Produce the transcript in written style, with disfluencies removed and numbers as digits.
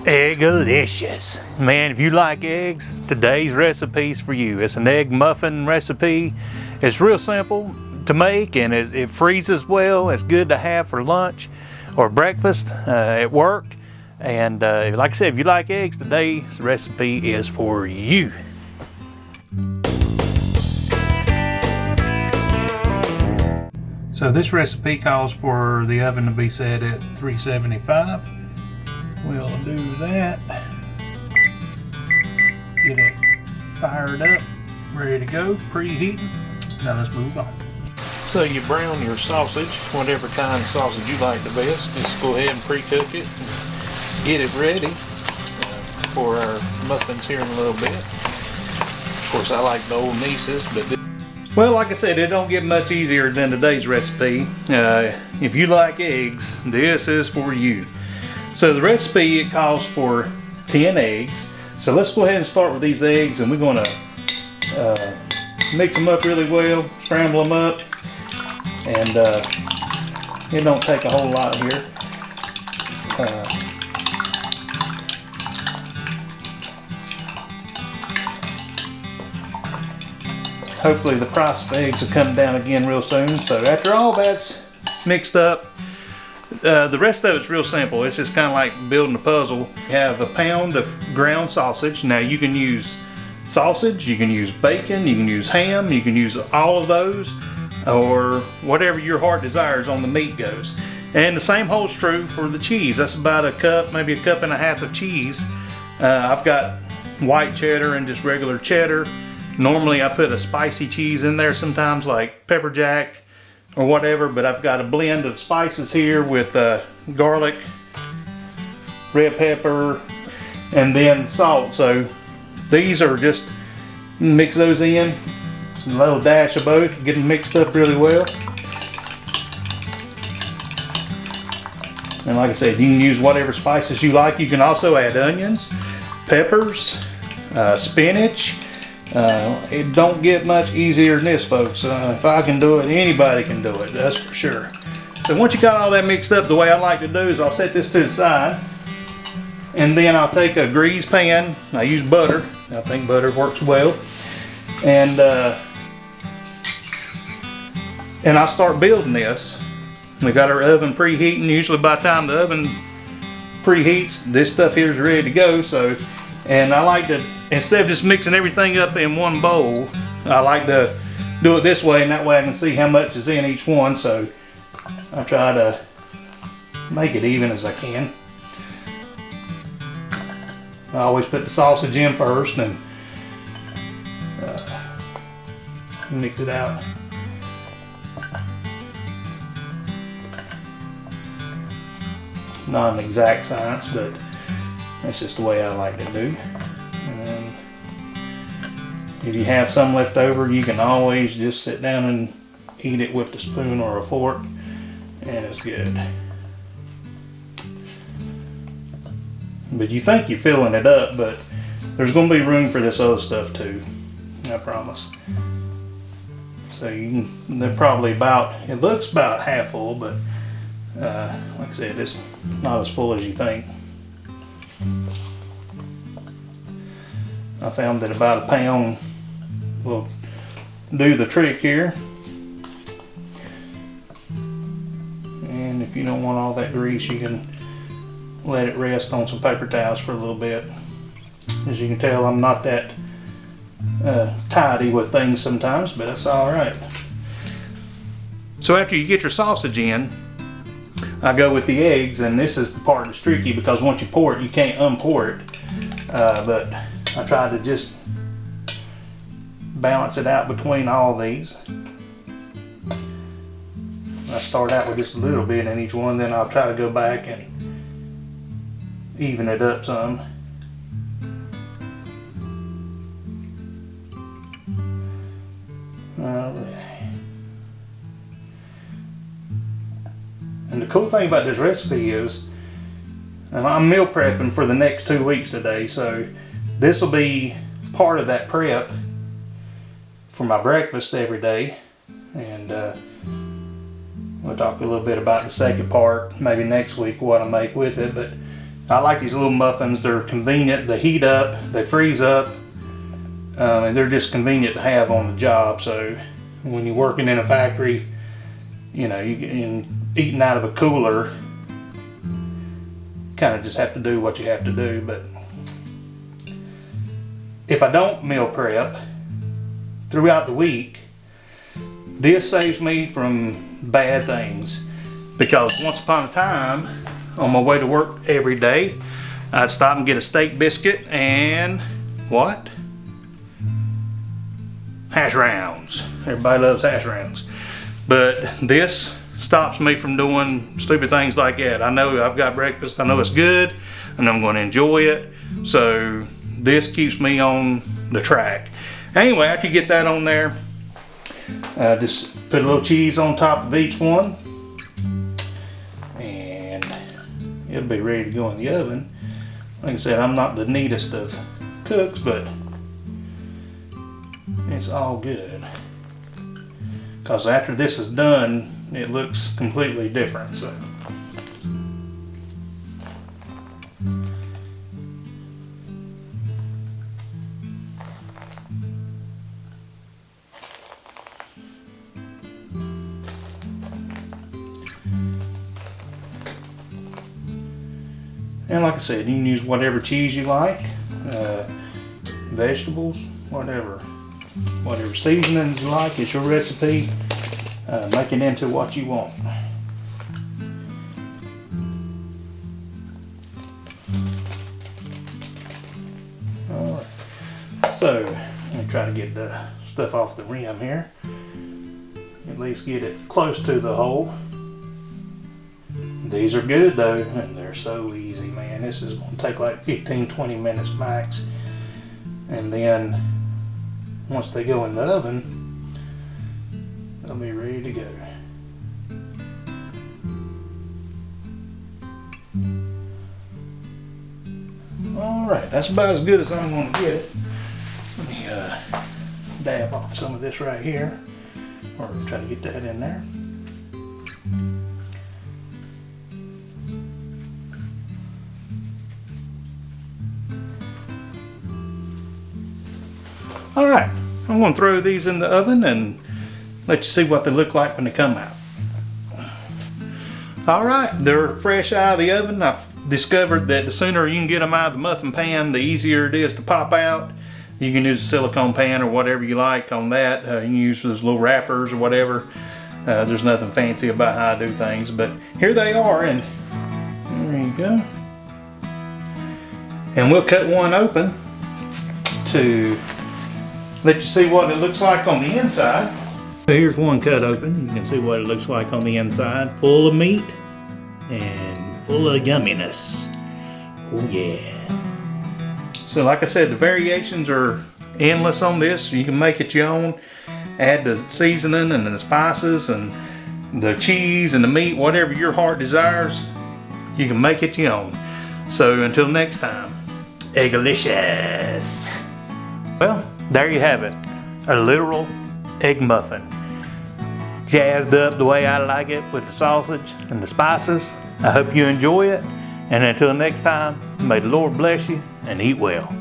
Eggalicious. Man, if you like eggs, today's recipe's for you. It's an egg muffin recipe. It's real simple to make and it freezes well. It's good to have for lunch or breakfast at work. And like I said, if you like eggs, today's recipe is for you. So this recipe calls for the oven to be set at 375. We'll do that. Get it fired up, ready to go, preheating. Now let's move on. So you brown your sausage, whatever kind of sausage you like the best. Just go ahead and pre-cook it and get it ready for our muffins here in a little bit. Of course, I like the old nieces, but well, like I said, it don't get much easier than today's recipe. If you like eggs, this is for you. So the recipe, it calls for 10 eggs. So let's go ahead and start with these eggs, and we're going to mix them up really well, scramble them up, and it don't take a whole lot here. Hopefully the price of eggs will come down again real soon. So after all that's mixed up, the rest of it's real simple. It's just kind of like building a puzzle. You have a pound of ground sausage. Now you can use sausage, you can use bacon, you can use ham, you can use all of those, or whatever your heart desires on the meat goes. And the same holds true for the cheese. That's about a cup, maybe a cup and a half of cheese. I've got white cheddar and just regular cheddar. Normally I put a spicy cheese in there sometimes, like pepper jack or whatever, but I've got a blend of spices here with garlic, red pepper, and then salt. So these are just, mix those in, a little dash of both, get them mixed up really well. And like I said, you can use whatever spices you like. You can also add onions, peppers, spinach. It don't get much easier than this, folks. If I can do it, anybody can do it, that's for sure. So once you got all that mixed up, the way I like to do is I'll set this to the side, and then I'll take a greased pan. I use butter. I think butter works well. And I'll start building this. We got our oven preheating. Usually by the time the oven preheats, this stuff here is ready to go. So, and I like to, instead of just mixing everything up in one bowl, I like to do it this way, and that way I can see how much is in each one. So I try to make it even as I can. I always put the sausage in first and mix it out. Not an exact science, but that's just the way I like to do. And if you have some left over, you can always just sit down and eat it with a spoon or a fork, and it's good. But you think you're filling it up, but there's going to be room for this other stuff too, I promise. So you can, they're probably about, it looks about half full, but like I said, it's not as full as you think. I found that about a pound will do the trick here. And if you don't want all that grease, you can let it rest on some paper towels for a little bit. As you can tell, I'm not that tidy with things sometimes, but that's all right. So after you get your sausage in, I go with the eggs, and this is the part that's tricky because once you pour it, you can't unpour it. But I try to just balance it out between all these. I start out with just a little bit in each one, then I'll try to go back and even it up some. And the cool thing about this recipe is, and I'm meal prepping for the next 2 weeks today, so this will be part of that prep for my breakfast every day. And we'll talk a little bit about the second part maybe next week, what I make with it. But I like these little muffins. They're convenient. They heat up, they freeze up, and they're just convenient to have on the job. So when you're working in a factory, you know, eating out of a cooler, kind of just have to do what you have to do. But if I don't meal prep throughout the week, this saves me from bad things. Because once upon a time, on my way to work every day, I'd stop and get a steak biscuit and what? Hash browns. Everybody loves hash browns. But this stops me from doing stupid things like that. I know I've got breakfast, I know it's good, and I'm going to enjoy it. So this keeps me on the track. Anyway, after you get that on there, just put a little cheese on top of each one, and it'll be ready to go in the oven. Like I said, I'm not the neatest of cooks, but it's all good. Because after this is done, it looks completely different. So. And like I said, you can use whatever cheese you like, vegetables, whatever seasonings you like. It's your recipe. Make it into what you want. Alright, so let me try to get the stuff off the rim here. At least get it close to the hole. These are good though, and they're so easy, man. This is going to take like 15-20 minutes max. And then once they go in the oven, they'll be ready to go. Alright, that's about as good as I'm going to get it. Let me dab off some of this right here, or try to get that in there. Alright, I'm going to throw these in the oven and let you see what they look like when they come out. Alright, they're fresh out of the oven. I've discovered that the sooner you can get them out of the muffin pan, the easier it is to pop out. You can use a silicone pan or whatever you like on that. You can use those little wrappers or whatever. There's nothing fancy about how I do things, but here they are, and there you go. And we'll cut one open to let you see what it looks like on the inside. Here's one cut open. You can see what it looks like on the inside. Full of meat and full of yumminess. Oh yeah. So like I said, the variations are endless on this. You can make it your own. Add the seasoning and the spices and the cheese and the meat, whatever your heart desires. You can make it your own. So until next time, eggalicious. Well, there you have it, a literal egg muffin. Jazzed up the way I like it with the sausage and the spices. I hope you enjoy it, and until next time, may the Lord bless you and eat well.